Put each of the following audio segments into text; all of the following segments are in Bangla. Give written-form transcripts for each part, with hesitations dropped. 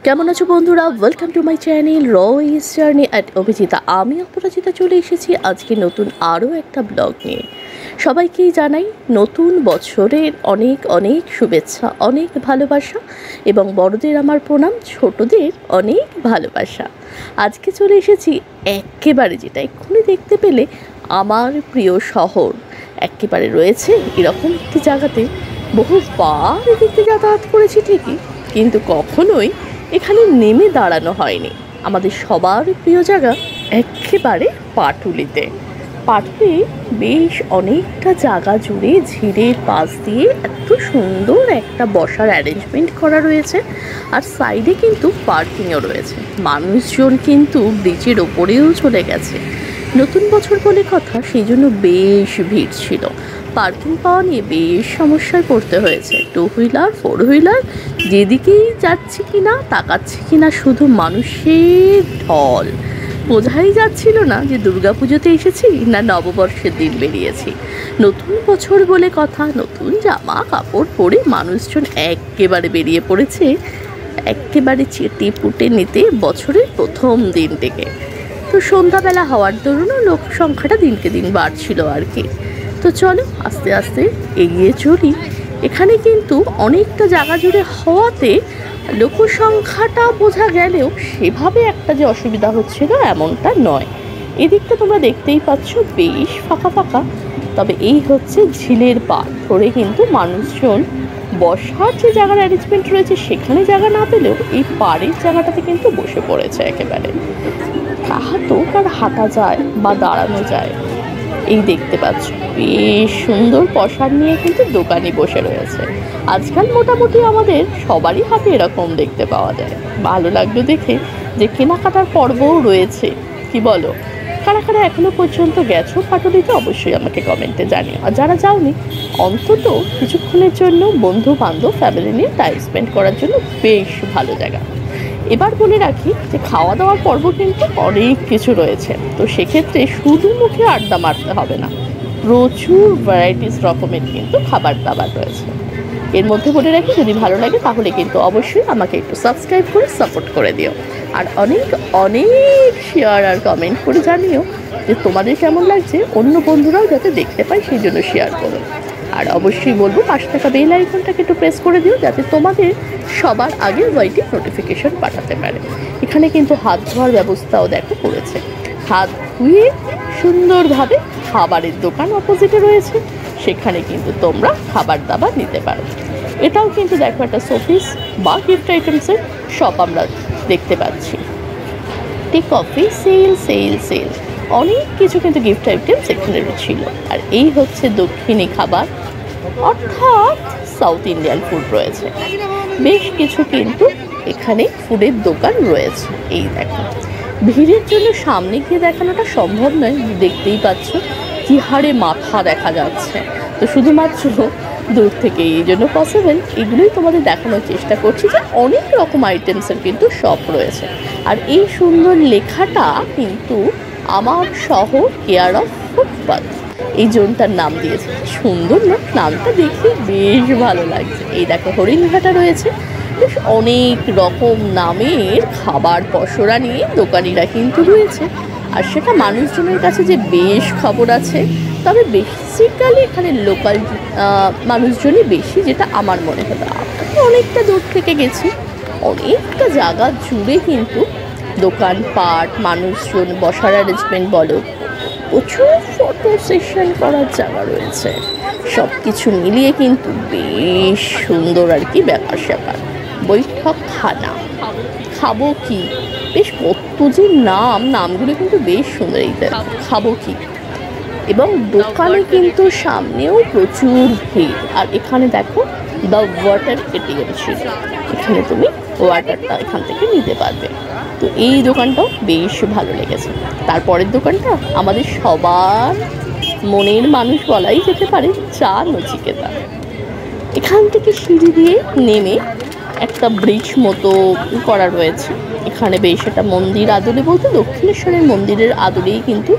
কেমন আছো বন্ধুরা? Welcome to my channel Royce journey at Abhijita. আমি অপরাজিতা চলে এসেছি আজকে নতুন আরও একটা ব্লগ নিয়ে। সবাইকেই জানাই নতুন বছরের অনেক অনেক শুভেচ্ছা, অনেক ভালোবাসা এবং বড়দের আমার প্রণাম, ছোটদের অনেক ভালোবাসা। আজকে চলে এসেছি একেবারে, যেটা এক্ষুনি দেখতে পেলে, আমার প্রিয় শহর একেবারে রয়েছে এরকম একটি জায়গাতে। বহুবার এদিকে যাতায়াত করেছি ঠিকই, কিন্তু কখনোই এখানে নেমে দাঁড়ানো হয়নি। আমাদের সবার প্রিয় জায়গা একেবারে পাটুলিতে। পাটুলি বেশ অনেকটা জায়গা জুড়ে ঝিলের পাশ দিয়ে এত সুন্দর একটা বসার অ্যারেঞ্জমেন্ট করা রয়েছে, আর সাইডে কিন্তু পার্কিংও রয়েছে। মানুষজন কিন্তু ব্রিজের ওপরেও চলে গেছে। নতুন বছর বলে কথা, সেই জন্য বেশ ভিড় ছিল। পার্কিং পাওয়া নিয়ে বেশ সমস্যায় পড়তে হয়েছে। 2 হুইলার 4 হুইলার যেদিকেই যাচ্ছি কিনা, তাকাচ্ছি কিনা, শুধু মানুষের ঢল। বোঝাই যাচ্ছিল না যে দুর্গাপুজোতে এসেছি না নববর্ষের দিন বেরিয়েছি। নতুন বছর বলে কথা, নতুন জামা কাপড় পরে মানুষজন একেবারে বেরিয়ে পড়েছে, একেবারে চেটে পুটে নিতে বছরের প্রথম দিন থেকে। তো সন্ধ্যাবেলা হওয়ার দরুনও লোক সংখ্যাটা দিনকে দিন বাড়ছিল আর কি। তো চলো আস্তে আস্তে এগিয়ে চলি। এখানে কিন্তু অনেকটা জায়গা জুড়ে হওয়াতে লোকসংখ্যাটা বোঝা গেলেও সেভাবে একটা যে অসুবিধা হচ্ছিল এমনটা নয়। এদিকটা তোমরা দেখতেই পাচ্ছ বেশ ফাঁকা ফাঁকা। তবে এই হচ্ছে ঝিলের পাড় ধরে কিন্তু মানুষজন বসার যে জায়গার অ্যারেঞ্জমেন্ট রয়েছে সেখানে জায়গা না পেলেও এই পাড়ের জায়গাটাতে কিন্তু বসে পড়েছে একেবারে। তো আর হাঁটা যায় বা দাঁড়ানো যায়। এই দেখতে পাচ্ছ বেশ সুন্দর পসার নিয়ে কিন্তু দোকানি বসে রয়েছে। আজকাল মোটামুটি আমাদের সবারই হাতে এরকম দেখতে পাওয়া যায়। ভালো লাগলো দেখে যে কেনাকাটার পর্বও রয়েছে। কি বলো, কারা কারা এখনো পর্যন্ত গেছো পাটুলিতে অবশ্যই আমাকে কমেন্টে জানিও। আর যারা যাওনি, অন্তত কিছুক্ষণের জন্য বন্ধু বান্ধব ফ্যামিলি নিয়ে টাইম স্পেন্ড করার জন্য বেশ ভালো জায়গা। এবার বলে রাখি যে খাওয়া দাওয়ার পর্ব কিন্তু অনেক কিছু রয়েছে। তো সেক্ষেত্রে শুধু মুখে আড্ডা মারতে হবে না, প্রচুর ভ্যারাইটিস রকমের কিন্তু খাবার দাবার রয়েছে। এর মধ্যে বলে রাখি, যদি ভালো লাগে তাহলে কিন্তু অবশ্যই আমাকে একটু সাবস্ক্রাইব করে সাপোর্ট করে দিও। আর অনেক অনেক শেয়ার আর কমেন্ট করে জানিও যে তোমাদের কেমন লাগছে, অন্য বন্ধুরাও যাতে দেখতে পায় সেই জন্য শেয়ার করো। আর অবশ্যই বলবো পাশে থাকা বেল আইকনটাকে একটু প্রেস করে দিও, যাতে তোমাদের সবার আগে ওয়াইটি নোটিফিকেশন পাঠাতে পারে। এখানে কিন্তু হাত ধোয়ার ব্যবস্থাও দেখো করেছে। হাত ধুয়ে সুন্দরভাবে খাবারের দোকান অপোজিটে রয়েছে, সেখানে কিন্তু তোমরা খাবার দাবার নিতে পারো। এটাও কিন্তু দেখো একটা শোপিস বা গিফট আইটেমসের শপ আমরা দেখতে পাচ্ছি। Tea coffee sale sale sale, অনেক কিছু কিন্তু গিফট আইটেমস এখানে ছিল। আর এই হচ্ছে দক্ষিণী খাবার, অর্থাৎ সাউথ ইন্ডিয়ান ফুড রয়েছে। বেশ কিছু কিন্তু এখানে ফুডের দোকান রয়েছে। এই দেখো, ভিড়ের জন্য সামনে গিয়ে দেখানোটা সম্ভব নয়, দেখতেই পাচ্ছ কি হারে মাথা দেখা যাচ্ছে। তো শুধুমাত্র দূর থেকে এই জন্য পসিবল, এগুলোই তোমাদের দেখানোর চেষ্টা করছি যে অনেক রকম আইটেমসের কিন্তু শপ রয়েছে। আর এই সুন্দর লেখাটা কিন্তু আমার শহর কেয়ার অফ ফুটপাথ, এই জোনটার নাম দিয়েছে। সুন্দর না নামটা, দেখে বেশ ভালো লাগছে। এই দেখো হরিণঘাটা রয়েছে, বেশ অনেক রকম নামের খাবার পসরা নিয়ে দোকানিরা কিন্তু রয়েছে। আর সেটা মানুষজনের কাছে যে বেশ খবর আছে। তবে বেসিক্যালি এখানে লোকাল মানুষজনই বেশি, যেটা আমার মনে হলো। আমরা অনেকটা দূর থেকে গেছি, অনেকটা জায়গা জুড়ে কিন্তু দোকানপাট, মানুষজন বসার অ্যারেঞ্জমেন্ট বলো, প্রচুর ফটো সেশন করার জায়গা রয়েছে। সব কিছু মিলিয়ে কিন্তু বেশ সুন্দর আর কি ব্যাপার স্যাপার। বৈঠক খানা, খাবো কি, বেশ কত যে নামগুলো কিন্তু বেশ সুন্দর। এই খাবো কি, এবং দোকানে কিন্তু সামনেও প্রচুর ভিড়। আর এখানে দেখো দ্য ওয়াটার এটিএম ছিল, এখানে তুমি ওয়াটারটা এখান থেকে নিতে পারবে। তো এই দোকানটাও বেশ ভালো লেগেছে। তারপরের দোকানটা আমাদের সবার মনের মানুষ বলাই যেতে পারে, চা নচিকেতা। এখান থেকে সিঁড়ি দিয়ে নেমে একটা ব্রিজ মতো করা রয়েছে। এখানে বেশ একটা মন্দির আদলে, বলতে দক্ষিণেশ্বরের মন্দিরের আদলেই কিন্তু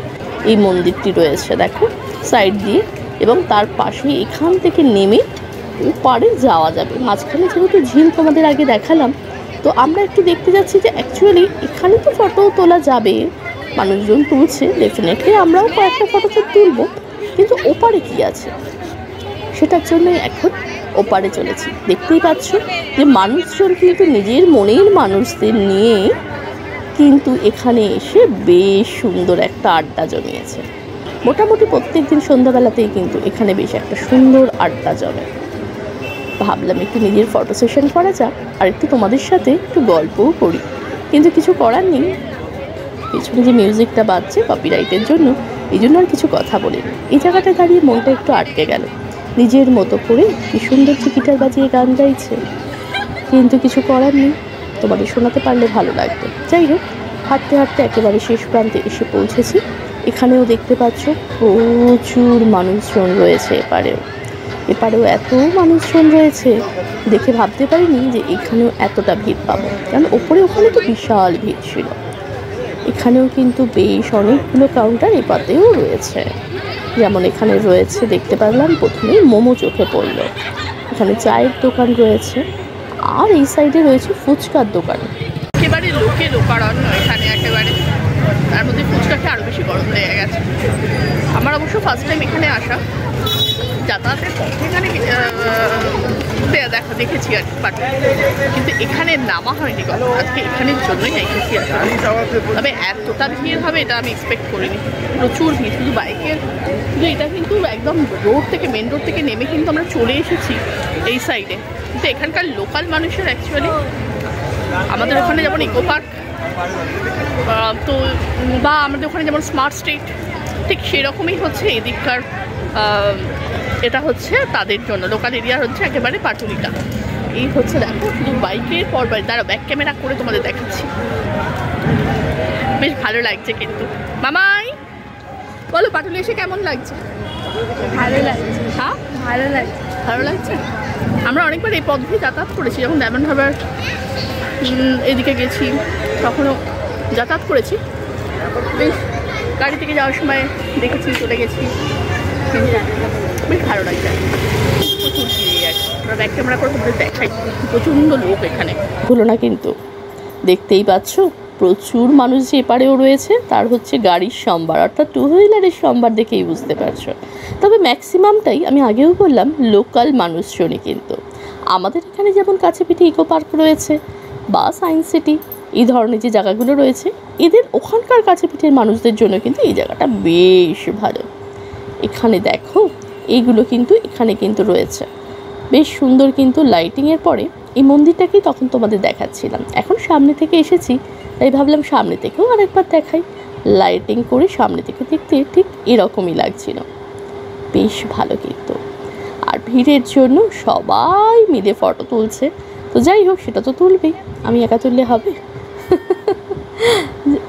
এই মন্দিরটি রয়েছে দেখো সাইড দিয়ে। এবং তার পাশে এখান থেকে নেমে ওপারে যাওয়া যাবে। মাঝখানে যেহেতু ঝিল তোমাদের আগে দেখালাম, তো তো আমরা একটু দেখতে যাচ্ছি যে অ্যাকচুয়ালি এখানে তো ফটো তোলা যাবে, মানুষজন তুলছে, ডেফিনেটলি আমরাও কয়েকটা ফটো তো তুলব, কিন্তু ওপারে কি আছে সেটার জন্যই এখন ওপারে চলেছি। দেখতেই পাচ্ছ যে মানুষজন কিন্তু নিজের মনের মানুষদের নিয়ে কিন্তু এখানে এসে বেশ সুন্দর একটা আড্ডা জমিয়েছে। মোটামুটি প্রত্যেক দিন সন্ধ্যাবেলাতেই কিন্তু এখানে বেশ একটা সুন্দর আড্ডা জমে। ভাবলাম একটু নিজের ফটো সেশন করা যাক, আর একটু তোমাদের সাথে একটু গল্পও করি, কিন্তু কিছু করার নেই, পেছনে যে মিউজিকটা বাজছে কপিরাইটের জন্য, এই জন্য আর কিছু কথা বলিনি। এই জায়গাটায় দাঁড়িয়ে মনটা একটু আটকে গেল, নিজের মতো করে কি সুন্দর গিটার বাজিয়ে গান গাইছে, কিন্তু কিছু করার নেই, তোমাদের শোনাতে পারলে ভালো লাগতো। যাই হোক, হাঁটতে হাঁটতে একেবারে শেষ প্রান্তে এসে পৌঁছেছি। এখানেও দেখতে পাচ্ছ প্রচুর মানুষজন রয়েছে, এপারেও এত মানুষজন রয়েছে, দেখে ভাবতে পারিনি যে এখানেও এতটা ভিড় পাবো, কারণ ওখানে তো বিশাল ভিড় ছিল। এখানেও কিন্তু বেশ অনেকগুলো কাউন্টার এপাতেও রয়েছে, যেমন এখানে রয়েছে দেখতে পারলাম প্রথমেই মোমো চোখে পড়লো, এখানে চায়ের দোকান রয়েছে, আর এই সাইডে রয়েছে ফুচকার দোকান। একেবারে লোকে লোকারণ্য এখানে, একেবারে তার মধ্যে ফুচকাকে আরও বেশি গরম লেগে গেছে। আমার অবশ্য ফার্স্ট টাইম এখানে আসা, যাতায়াতের পথে এখানে দেখেছি আর কি, কিন্তু এখানে নামা হয়নি কখনো, আজকে এখানের জন্যই এসেছি। তবে এতটা ভিড় হবে এটা আমি এক্সপেক্ট করিনি, প্রচুর ভিড়, শুধু বাইকের, কিন্তু এটা কিন্তু একদম রোড থেকে, মেন রোড থেকে নেমে কিন্তু আমরা চলে এসেছি এই সাইডে। কিন্তু এখানকার লোকাল মানুষের অ্যাকচুয়ালি আমাদের ওখানে যেমন ইকো পার্ক তো, বা আমাদের ওখানে যেমন স্মার্ট স্ট্রিট, ঠিক সেরকমই হচ্ছে এদিককার, এটা হচ্ছে তাদের জন্য লোকাল এরিয়া হচ্ছে একেবারে পাটুলিটা। এই হচ্ছে দেখো শুধু বাইকের পর বাইক, তারা ব্যাক ক্যামেরা করে তোমাদের দেখাচ্ছি, বেশ ভালো লাগছে। কিন্তু মামাই বলো, পাটুলি এসে কেমন লাগছে? ভালো লাগছে। হ্যাঁ ভালো লাগছে। ভালো লাগছে। আমরা অনেকবার এই পথ দিয়ে যাতায়াত করেছি, যখন ডায়মন্ড হারবার এদিকে গেছি তখনও যাতায়াত করেছি, বেশ গাড়ি থেকে যাওয়ার সময় দেখেছি, চলে গেছি, বেশ ভালো লাগছে। প্রচুর ভিড় আর কি, আমরা ব্যাক ক্যামেরা করে তোমাদের দেখাই, প্রচণ্ড লোক এখানে, ভুলো না কিন্তু। দেখতেই পাচ্ছ প্রচুর মানুষ যে এপারেও রয়েছে, তার হচ্ছে গাড়ির সম্ভার, অর্থাৎ টু হুইলারের সম্ভার দেখেই বুঝতে পারছো। তবে ম্যাক্সিমামটাই আমি আগেও বললাম লোকাল মানুষজনই। কিন্তু আমাদের এখানে যেমন কাছে পিঠে ইকো পার্ক রয়েছে বা সায়েন্স সিটি, এই ধরনের যে জায়গাগুলো রয়েছে, এদের ওখানকার কাছে পিঠের মানুষদের জন্য কিন্তু এই জায়গাটা বেশ ভালো। এখানে দেখো এইগুলো কিন্তু এখানে কিন্তু রয়েছে বেশ সুন্দর, কিন্তু লাইটিংয়ের পরে এই মন্দিরটাকেই তখন তোমাদের দেখাচ্ছিলাম, এখন সামনে থেকে এসেছি তাই ভাবলাম সামনে থেকেও আরেকবার দেখাই। লাইটিং করে সামনে থেকে দেখতে ঠিক এরকমই লাগছিল, বেশ ভালো। কিন্তু আর ভিড়ের জন্য সবাই মিলে ফটো তুলছে, তো যাই হোক সেটা তো তুলবেই, আমি একা তুললে হবে?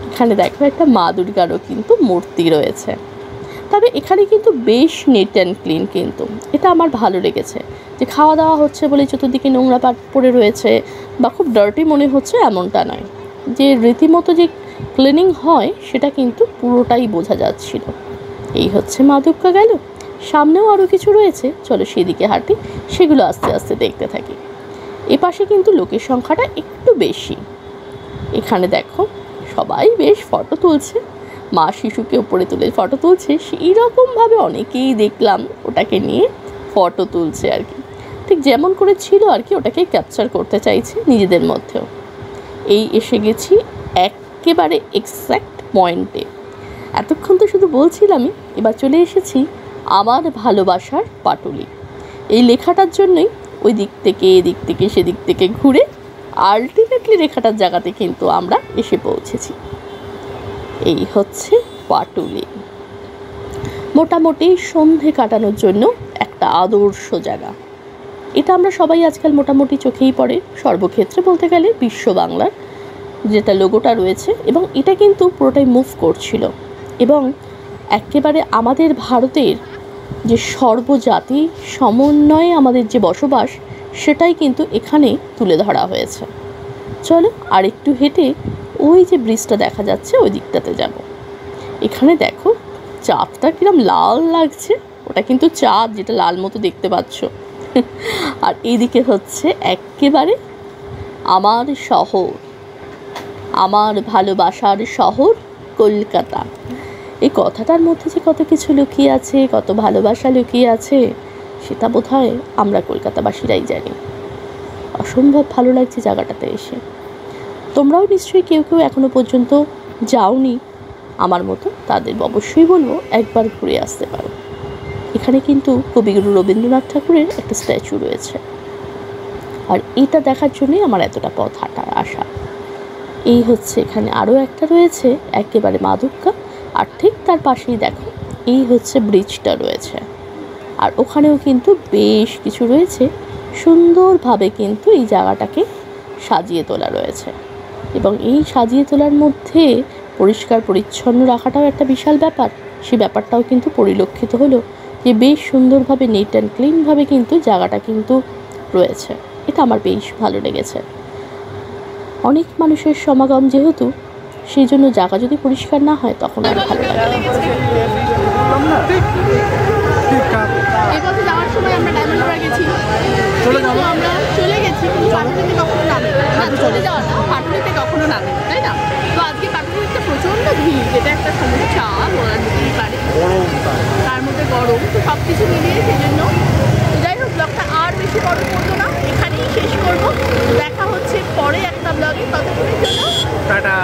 এখানে দেখো একটা মা দুর্গারও কিন্তু মূর্তি রয়েছে, তবে এখানে কিন্তু বেশ নিট অ্যান্ড ক্লিন, কিন্তু এটা আমার ভালো লেগেছে যে খাওয়া দাওয়া হচ্ছে বলে চতুর্দিকে নোংরা পড়ে রয়েছে বা খুব ডার্টি মনে হচ্ছে এমনটা নয়, যে রীতিমতো যে ক্লিনিং হয় সেটা কিন্তু পুরোটাই বোঝা যাচ্ছিল। এই হচ্ছে মা দুর্গা গেল, সামনেও আরও কিছু রয়েছে, চলো সেদিকে হাঁটি, সেগুলো আস্তে আস্তে দেখতে থাকি। এপাশে কিন্তু লোকের সংখ্যাটা একটু বেশি। এখানে দেখো সবাই বেশ ফটো তুলছে, মা শিশুকে উপরে তুলে ফটো তুলছে, সেই রকমভাবে অনেকেই দেখলাম ওটাকে নিয়ে ফটো তুলছে আর কি, ঠিক যেমন করে ছিল আর কি, ওটাকেই ক্যাপচার করতে চাইছে নিজেদের মধ্যেও। এই এসে গেছি একেবারে এক্স্যাক্ট পয়েন্টে, এতক্ষণ তো শুধু বলছিলামই, এবার চলে এসেছি আমার ভালোবাসার পাটুলি। এই লেখাটার জন্যই ওই দিক থেকে এদিক থেকে সেদিক থেকে ঘুরে আলটিমেটলি লেখাটার জায়গাতে কিন্তু আমরা এসে পৌঁছেছি। এই হচ্ছে পাটুলি, মোটামুটি সন্ধে কাটানোর জন্য একটা আদর্শ জায়গা। এটা আমরা সবাই আজকাল মোটামুটি চোখেই পড়ে, সর্বক্ষেত্রে বলতে গেলে বিশ্ব বাংলার যেটা লোগোটা রয়েছে, এবং এটা কিন্তু পুরোটাই মুভ করছিল, এবং একেবারে আমাদের ভারতের যে সর্বজাতি সমন্বয়ে আমাদের যে বসবাস, সেটাই কিন্তু এখানে তুলে ধরা হয়েছে। চলো আর একটু হেঁটে ওই যে ব্রিজটা দেখা যাচ্ছে ওই দিকটাতে যাব। এখানে দেখো চাঁদটা কিরম লাল লাগছে, ওটা কিন্তু চাঁদ, যেটা লাল মতো দেখতে পাচ্ছ। আর এইদিকে হচ্ছে একেবারে আমার শহর, আমার ভালোবাসার শহর কলকাতা। এই কথাটার মধ্যে যে কত কিছু লুকিয়ে আছে, কত ভালোবাসা লুকিয়ে আছে, সেটা বোধহয় আমরা কলকাতাবাসীরাই জানি। অসম্ভব ভালো লাগছে জায়গাটাতে এসে। তোমরাও নিশ্চয়ই কেউ কেউ এখনো পর্যন্ত যাওনি আমার মতো, তাদের অবশ্যই বলবো একবার ঘুরে আসতে পারো। এখানে কিন্তু কবিগুরু রবীন্দ্রনাথ ঠাকুরের একটা স্ট্যাচু রয়েছে, আর এটা দেখার জন্যই আমার এতটা পথ হাঁটা আসা। এই হচ্ছে এখানে আরও একটা রয়েছে একেবারে মা দুর্গা, আর ঠিক তার পাশেই দেখো এই হচ্ছে ব্রিজটা রয়েছে, আর ওখানেও কিন্তু বেশ কিছু রয়েছে, সুন্দরভাবে কিন্তু এই জায়গাটাকে সাজিয়ে তোলা রয়েছে। এবং এই সাজিয়ে তোলার মধ্যে পরিষ্কার পরিচ্ছন্ন রাখাটাও একটা বিশাল ব্যাপার। সেই ব্যাপারটাও কিন্তু পরিলক্ষিত হলো যে বেশ সুন্দরভাবে নিট অ্যান্ড ক্লিনভাবে কিন্তু জায়গাটা কিন্তু রয়েছে। এটা আমার বেশ ভালো লেগেছে। অনেক মানুষের সমাগম যেহেতু, সেই জন্য জায়গা যদি পরিষ্কার না হয় তখন আর ভালো লাগে না। এবছর যাওয়ার সময় আমরা ডায়মন্ড হারবার গেছি, কিন্তু আমরা চলে গেছি কিন্তু পাটুলিতে কখনো নামি না, চলে যাওয়া না, পাটুলিতে কখনো নামি, তাই না? তো আজকে পাটুলিতে প্রচণ্ড ভিড়, যেটা একটা সমস্যা বলা যেতেই পারে, তার মধ্যে গরম, তো সব কিছু মিলিয়ে সেই জন্য যাই হোক ব্লগটা আর বেশি বড় করবো না, এখানেই শেষ করবো। দেখা হচ্ছে পরে একটা ব্লগে, ততক্ষণের জন্য টাটা।